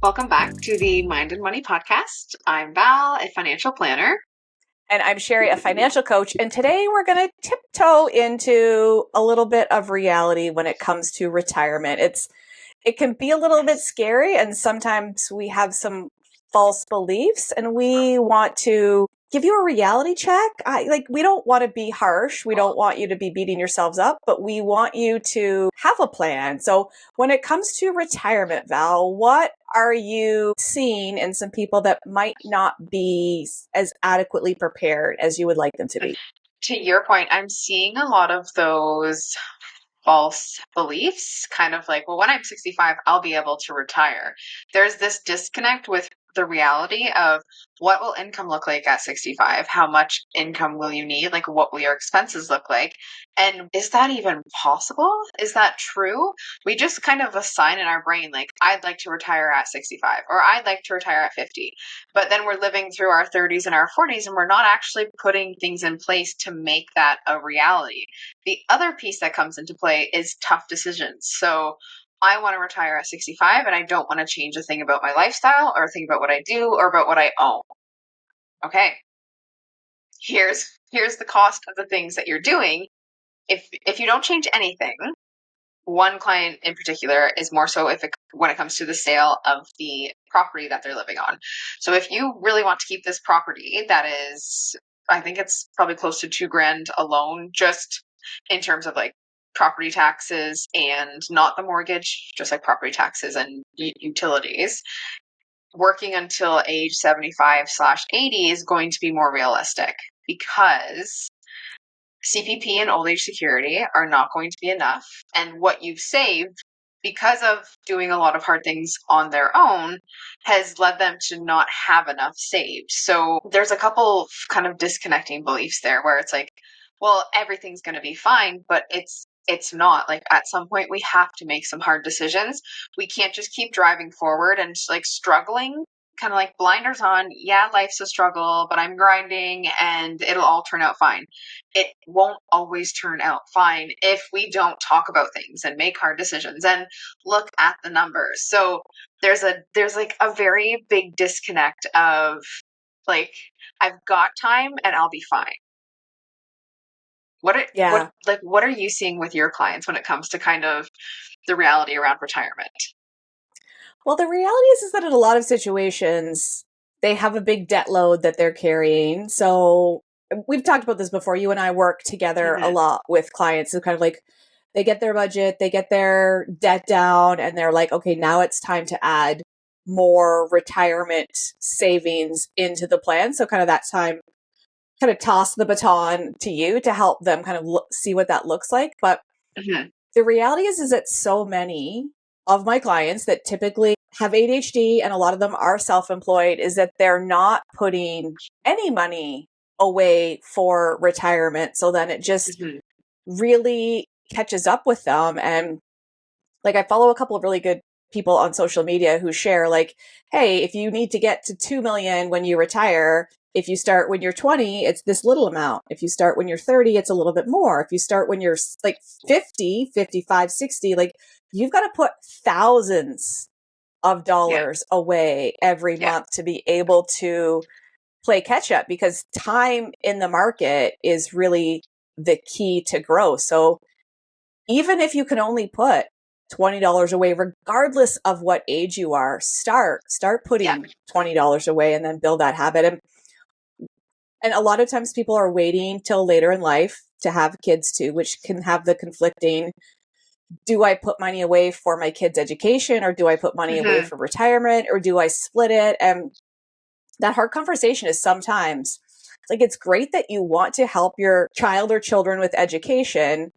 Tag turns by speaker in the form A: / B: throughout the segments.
A: Welcome back to the Mind and Money podcast. I'm Val, a financial planner.
B: And I'm Sherry, a financial coach. And today we're going to tiptoe into a little bit of reality when it comes to retirement. It can be a little bit scary, and sometimes we have some false beliefs, and we want to give you a reality check. We don't want to be harsh. We don't want you to be beating yourselves up, but we want you to have a plan. So when it comes to retirement, Val, what are you seeing in some people that might not be as adequately prepared as you would like them to be?
A: To your point, I'm seeing a lot of those false beliefs, kind of like, well, when I'm 65, I'll be able to retire. There's this disconnect with the reality of what will income look like at 65? How much income will you need? Like, what will your expenses look like? And is that even possible? Is that true? We just kind of assign in our brain, like, I'd like to retire at 65 or I'd like to retire at 50. But then we're living through our 30s and our 40s and we're not actually putting things in place to make that a reality. The other piece that comes into play is tough decisions. So I want to retire at 65 and I don't want to change a thing about my lifestyle or a thing about what I do or about what I own. Okay. Here's the cost of the things that you're doing. If you don't change anything, one client in particular is more so when it comes to the sale of the property that they're living on. So if you really want to keep this property that is, I think it's probably close to $2,000 alone, just in terms of like property taxes and not the mortgage, just like property taxes and utilities, working until age 75/80 is going to be more realistic because CPP and old age security are not going to be enough. And what you've saved, because of doing a lot of hard things on their own, has led them to not have enough saved. So there's a couple kind of disconnecting beliefs there where it's like, well, everything's going to be fine, but it's not. Like, at some point we have to make some hard decisions. We can't just keep driving forward and like struggling, kind of like blinders on. Yeah, life's a struggle, but I'm grinding and it'll all turn out fine. It won't always turn out fine if we don't talk about things and make hard decisions and look at the numbers. So there's like a very big disconnect of like, I've got time and I'll be fine.
B: Yeah.
A: What are you seeing with your clients when it comes to kind of the reality around retirement?
B: Well, the reality is that in a lot of situations, they have a big debt load that they're carrying. So we've talked about this before. You and I work together a
A: Mm-hmm.
B: lot with clients. So kind of like they get their budget, they get their debt down, and they're like, okay, now it's time to add more retirement savings into the plan. So kind of that time, kind of toss the baton to you to help them kind of see what that looks like. But
A: Mm-hmm.
B: the reality is that so many of my clients that typically have ADHD, and a lot of them are self-employed, is that they're not putting any money away for retirement. So then it just
A: Mm-hmm.
B: really catches up with them. And like, I follow a couple of really good people on social media who share like, hey, if you need to get to 2 million when you retire, if you start when you're 20, it's this little amount. If you start when you're 30, it's a little bit more. If you start when you're like 50, 55, 60, like, you've got to put thousands of
A: Yeah.
B: dollars away every
A: Yeah.
B: month to be able to play catch up, because time in the market is really the key to growth. So even if you can only put $20 away, regardless of what age you are, start
A: Yeah.
B: putting $20 away and then build that habit. And a lot of times people are waiting till later in life to have kids too, which can have the conflicting, do I put money away for my kids' education, or do I put money away
A: Mm-hmm.
B: for retirement, or do I split it? And that hard conversation is sometimes like, it's great that you want to help your child or children with education,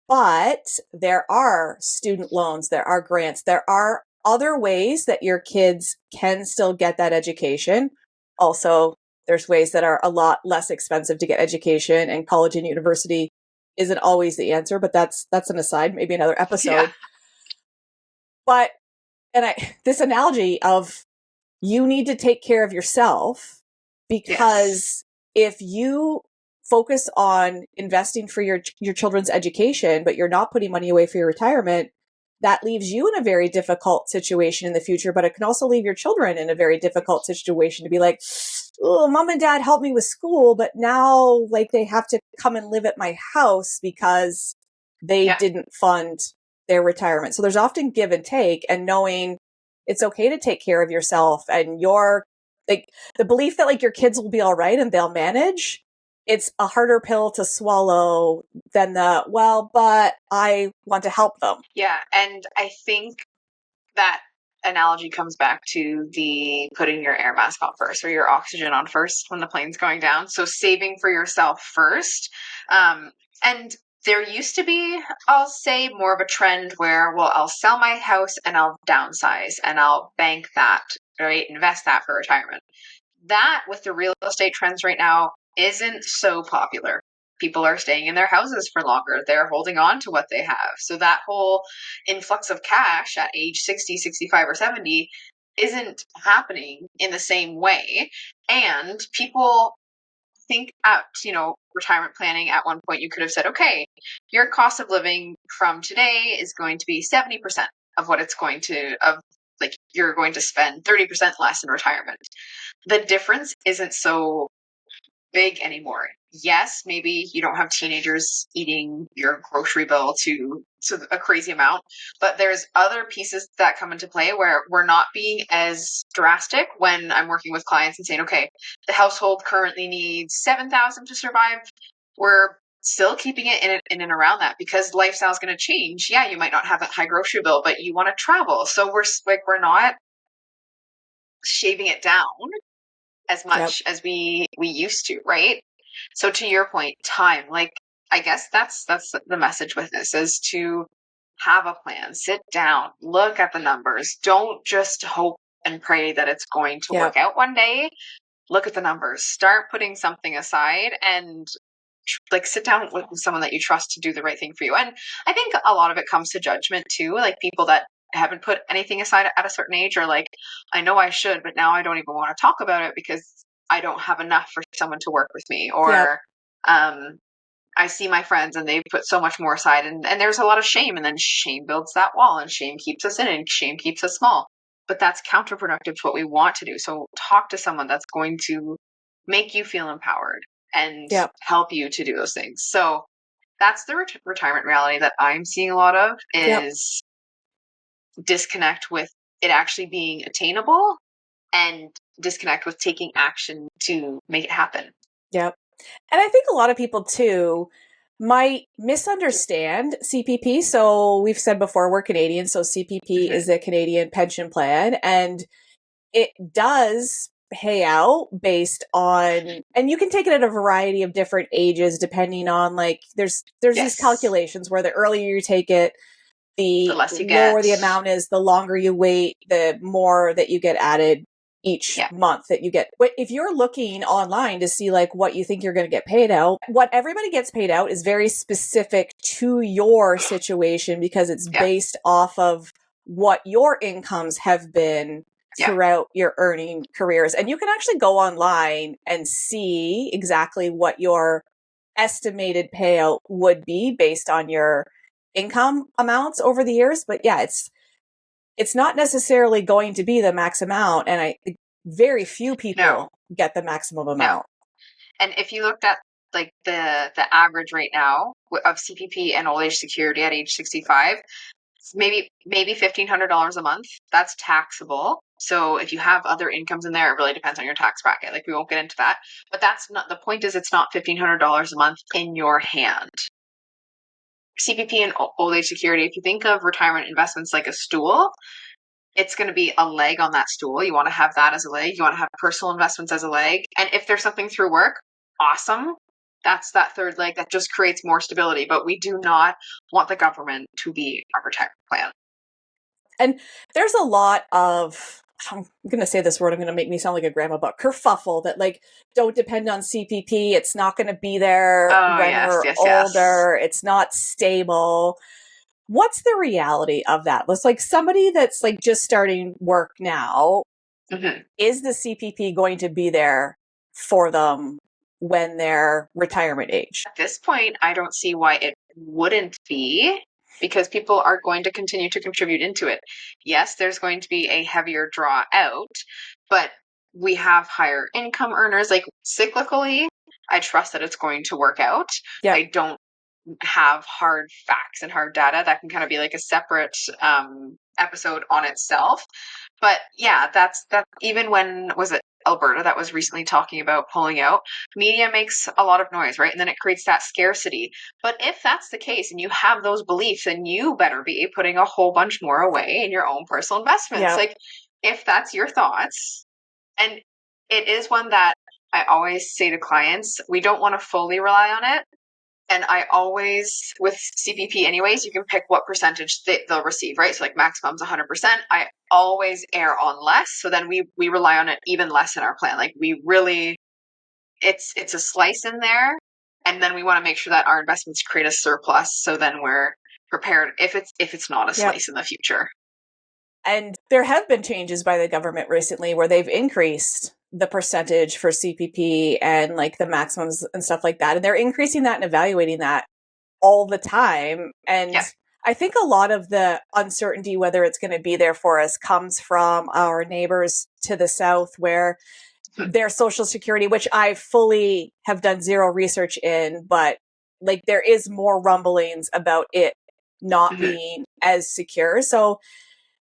B: but there are student loans, there are grants, there are other ways that your kids can still get that education. Also, there's ways that are a lot less expensive to get education, and college and university isn't always the answer, but that's an aside, maybe another
A: Yeah.
B: episode. But this analogy of, you need to take care of yourself,
A: Yes.
B: because if you focus on investing for your children's education, but you're not putting money away for your retirement, that leaves you in a very difficult situation in the future, but it can also leave your children in a very difficult situation to be like, oh, mom and dad helped me with school, but now like they have to come and live at my house because they
A: Yeah.
B: didn't fund their retirement. So there's often give and take, and knowing it's okay to take care of yourself and your like the belief that like your kids will be all right and they'll manage. It's a harder pill to swallow than the, well, but I want to help them.
A: Yeah. And I think that analogy comes back to the putting your air mask on first or your oxygen on first when the plane's going down. So saving for yourself first. And there used to be, I'll say, more of a trend where, well, I'll sell my house and I'll downsize and I'll bank that, right? Invest that for retirement. That, with the real estate trends right now, isn't so popular. People are staying in their houses for longer. They're holding on to what they have. So that whole influx of cash at age 60, 65, or 70 isn't happening in the same way. And people think at, retirement planning at one point, you could have said, okay, your cost of living from today is going to be 70% of what it's going to, of like, you're going to spend 30% less in retirement. The difference isn't so big anymore. Yes, maybe you don't have teenagers eating your grocery bill to a crazy amount, but there's other pieces that come into play where we're not being as drastic when I'm working with clients and saying, okay, the household currently needs 7,000 to survive. We're still keeping it in and around that because lifestyle is going to change. Yeah, you might not have that high grocery bill, but you want to travel. So we're not shaving it down as
B: Yep.
A: much as we used to, right? So to your point, time, like I guess that's the message with this is to have a plan, sit down, look at the numbers. Don't just hope and pray that it's going to
B: Yep.
A: work out one day. Look at the numbers. Start putting something aside and like sit down with someone that you trust to do the right thing for you. And I think a lot of it comes to judgment too, like people that haven't put anything aside at a certain age are like, I know I should, but now I don't even want to talk about it because I don't have enough for someone to work with me.
B: Yep.
A: Or I see my friends and they've put so much more aside, and there's a lot of shame, and then shame builds that wall, and shame keeps us in, and shame keeps us small. But that's counterproductive to what we want to do. So talk to someone that's going to make you feel empowered and
B: Yep.
A: help you to do those things. So that's the retirement reality that I'm seeing a lot of
B: Yep.
A: is disconnect with it actually being attainable and disconnect with taking action to make it happen.
B: Yep. And I think a lot of people too might misunderstand CPP. So we've said before, we're Canadian. So CPP
A: Mm-hmm.
B: is a Canadian pension plan, and it does pay out based on, and you can take it at a variety of different ages depending on like there's these
A: Yes.
B: calculations where the earlier you take it,
A: The
B: the
A: less you
B: lower
A: get.
B: the amount is, the longer you wait, the more that you get added each
A: Yeah.
B: month that you get. If you're looking online to see like what you think you're going to get paid out, what everybody gets paid out is very specific to your situation because it's
A: Yeah.
B: based off of what your incomes have been
A: Yeah.
B: throughout your earning careers. And you can actually go online and see exactly what your estimated payout would be based on your income amounts over the years. But yeah, it's not necessarily going to be the max amount, and very few
A: No.
B: people get the maximum
A: No.
B: amount.
A: And if you looked at like the average right now of CPP and old age security at age 65, maybe $1,500 a month. That's taxable. So if you have other incomes in there, it really depends on your tax bracket. Like we won't get into that. But that's not the point. Is it's not $1,500 a month in your hand. CPP and old age security. If you think of retirement investments like a stool, it's going to be a leg on that stool. You want to have that as a leg. You want to have personal investments as a leg. And if there's something through work, awesome. That's that third leg that just creates more stability. But we do not want the government to be our retirement plan.
B: And there's a lot of, I'm going to say this word, I'm going to make me sound like a grandma, but kerfuffle that like, don't depend on CPP. It's not going to be there
A: Oh,
B: when
A: yes,
B: we're
A: yes, yes.
B: older. It's not stable. What's the reality of that? It's like somebody that's like just starting work now,
A: Mm-hmm.
B: is the CPP going to be there for them when they're retirement age?
A: At this point, I don't see why it wouldn't be. because people are going to continue to contribute into it. Yes, there's going to be a heavier draw out, but we have higher income earners. Like cyclically, I trust that it's going to work out.
B: Yep.
A: I don't have hard facts and hard data. That can kind of be like a separate episode on itself. But yeah, that's that. Even when was it Alberta that was recently talking about pulling out? Media makes a lot of noise, right? And then it creates that scarcity. But if that's the case and you have those beliefs, then you better be putting a whole bunch more away in your own personal investments.
B: Yep.
A: Like if that's your thoughts, and it is one that I always say to clients, we don't want to fully rely on it. And I always, with CPP anyways, you can pick what percentage they'll receive, right? So like maximum's 100%. I always err on less. So then we rely on it even less in our plan. Like we really, it's a slice in there. And then we want to make sure that our investments create a surplus. So then we're prepared if it's not a
B: Yep.
A: slice in the future.
B: And there have been changes by the government recently where they've increased the percentage for CPP and like the maximums and stuff like that. And they're increasing that and evaluating that all the time. And
A: Yeah.
B: I think a lot of the uncertainty, whether it's going to be there for us, comes from our neighbors to the south where their social security, which I fully have done zero research in, but like there is more rumblings about it not
A: Mm-hmm.
B: being as secure. So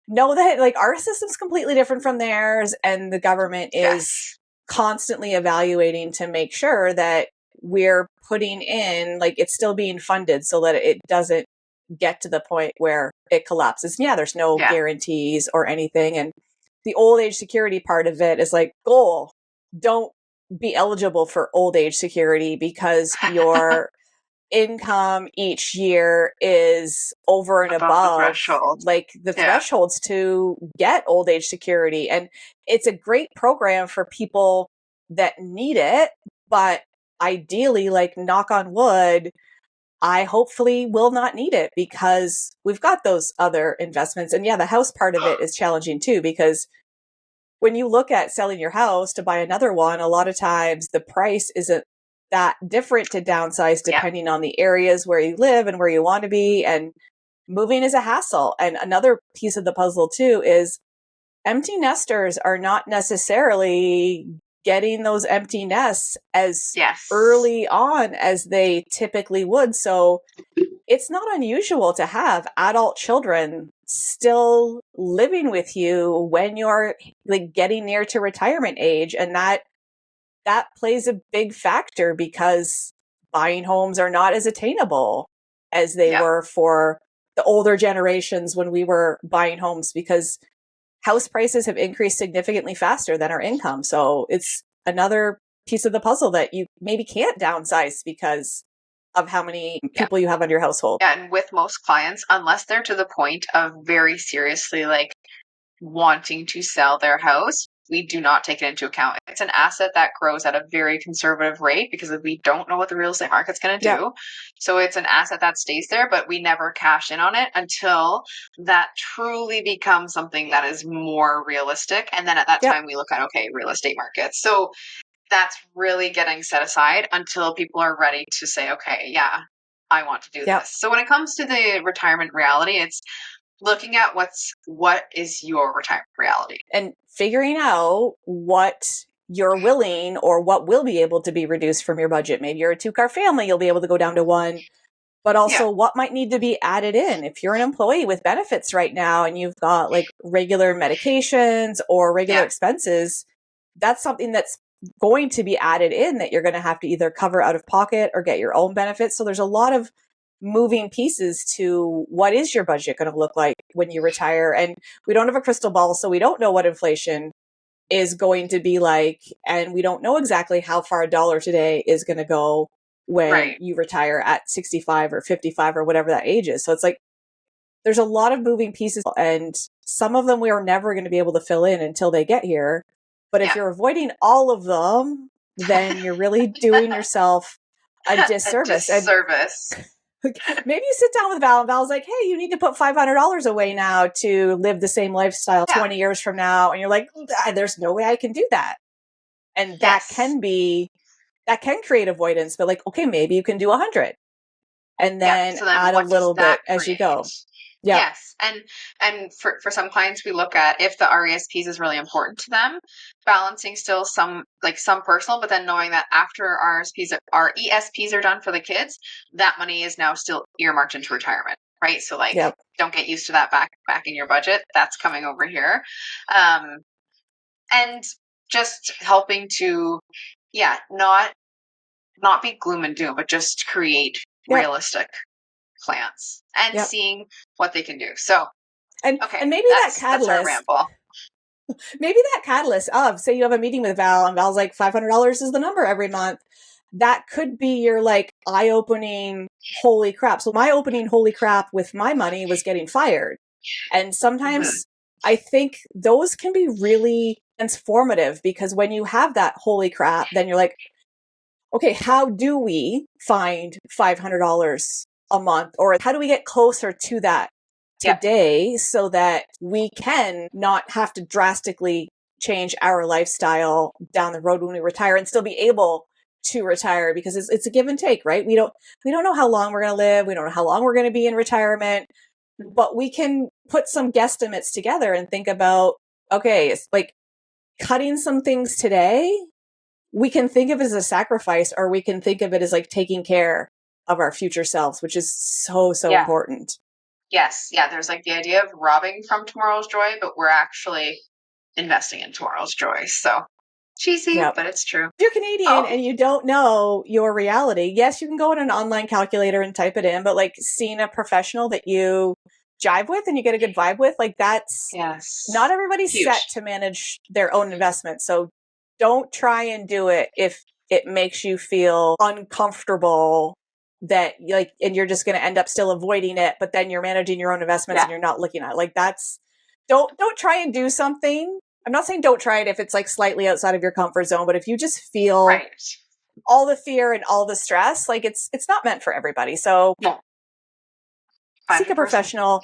B: know that like our system's completely different from theirs, and the government is
A: Yes.
B: constantly evaluating to make sure that we're putting in, like it's still being funded so that it doesn't get to the point where it collapses. Yeah, there's no
A: Yeah.
B: guarantees or anything. And the old age security part of it is like, goal, don't be eligible for old age security because your income each year is over and
A: Above the
B: above
A: threshold.
B: like the
A: Yeah.
B: thresholds to get old age security. And it's a great program for people that need it, but ideally, like knock on wood, I hopefully will not need it because we've got those other investments. And yeah, the house part of it is challenging too, because when you look at selling your house to buy another one, a lot of times the price isn't that different to downsize depending on the areas where you live and where you want to be. And moving is a hassle. And another piece of the puzzle too is empty nesters are not necessarily getting those empty nests as
A: Yes.
B: early on as they typically would. So it's not unusual to have adult children still living with you when you're like getting near to retirement age. And that plays a big factor because buying homes are not as attainable as they were for the older generations when we were buying homes, because house prices have increased significantly faster than our income. So it's another piece of the puzzle that you maybe can't downsize because of how many people you have on your household.
A: Yeah, and with most clients, unless they're to the point of very seriously like wanting to sell their house, we do not take it into account. It's an asset that grows at a very conservative rate because we don't know what the real estate market's going to do.
B: Yeah.
A: So it's an asset that stays there, but we never cash in on it until that truly becomes something that is more realistic. And then at that time, we look at, okay, real estate markets. So that's really getting set aside until people are ready to say, okay, yeah, I want to do this. So when it comes to the retirement reality, it's looking at what is your retirement reality
B: and figuring out what you're willing or what will be able to be reduced from your budget. Maybe you're a 2-car family, you'll be able to go down to 1, but also what might need to be added in. If you're an employee with benefits right now and you've got like regular medications or regular expenses, that's something that's going to be added in that you're going to have to either cover out of pocket or get your own benefits. So there's a lot of moving pieces to what is your budget going to look like when you retire. And we don't have a crystal ball, so we don't know what inflation is going to be like. And we don't know exactly how far a dollar today is going to go when you retire at 65 or 55 or whatever that age is. So it's like, there's a lot of moving pieces, and some of them we are never going to be able to fill in until they get here. But if you're avoiding all of them, then you're really doing yourself a disservice.
A: And
B: maybe you sit down with Val and Val's like, hey, you need to put $500 away now to live the same lifestyle 20 years from now. And you're like, there's no way I can do that. And that can create avoidance, but like, okay, maybe you can do 100. and
A: Yep.
B: then
A: So then
B: add a
A: what does
B: little
A: that
B: bit as you
A: create?
B: go. Yep.
A: Yes. And for some clients we look at if the RESPs is really important to them, balancing still some personal, but then knowing that after our ESPs are done for the kids, that money is now still earmarked into retirement. Right. So like
B: Yep.
A: don't get used to that back in your budget. That's coming over here. And just helping to, yeah, not be gloom and doom, but just create
B: Yep.
A: realistic plans and
B: Yep.
A: seeing what they can do. So,
B: And
A: okay,
B: maybe
A: that's our ramble.
B: maybe that catalyst of, say you have a meeting with Val and Val's like, $500 is the number every month. That could be your like eye-opening, holy crap. So my opening holy crap with my money was getting fired. And sometimes I think those can be really transformative, because when you have that holy crap, then you're like, okay, how do we find $500 a month? Or how do we get closer to that
A: Yep.
B: today so that we can not have to drastically change our lifestyle down the road when we retire and still be able to retire? Because it's a give and take, right? We don't know how long we're going to live. We don't know how long we're going to be in retirement, but we can put some guesstimates together and think about, okay, it's like cutting some things today. We can think of it as a sacrifice, or we can think of it as like taking care of our future selves, which is so
A: Yeah.
B: important.
A: Yes. Yeah. There's like the idea of robbing from tomorrow's joy, but we're actually investing in tomorrow's joy. So cheesy,
B: Yep.
A: but it's true.
B: If you're Canadian and you don't know your reality, yes, you can go in an online calculator and type it in, but like seeing a professional that you jive with and you get a good vibe with, like that's,
A: yes,
B: not everybody's
A: huge.
B: set to manage their own investment. So don't try and do it if it makes you feel uncomfortable, that like, and you're just going to end up still avoiding it, but then you're managing your own investments and you're not looking at it. Like that's, don't try and do something. I'm not saying don't try it if it's like slightly outside of your comfort zone, but if you just feel all the fear and all the stress, like it's not meant for everybody. So seek a professional.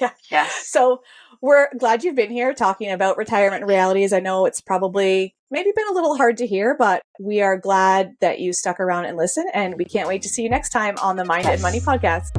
B: Yeah.
A: Yes.
B: So we're glad you've been here talking about retirement realities. I know it's probably maybe been a little hard to hear, but we are glad that you stuck around and listened, and we can't wait to see you next time on the Mind and Money podcast.